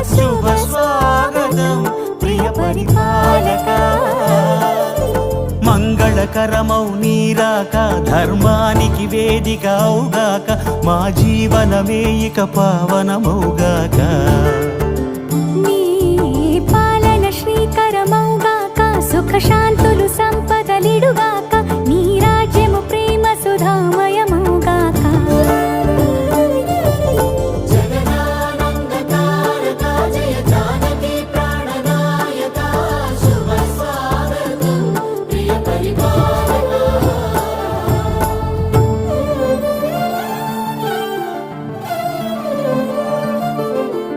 శుభ స్వాగతం ప్రియ పరిపాలక. మంగళకరమౌ నీరాక ధర్మానికి వేదిక అవుగాక, మా జీవనమే ఇక పావనమౌగాక.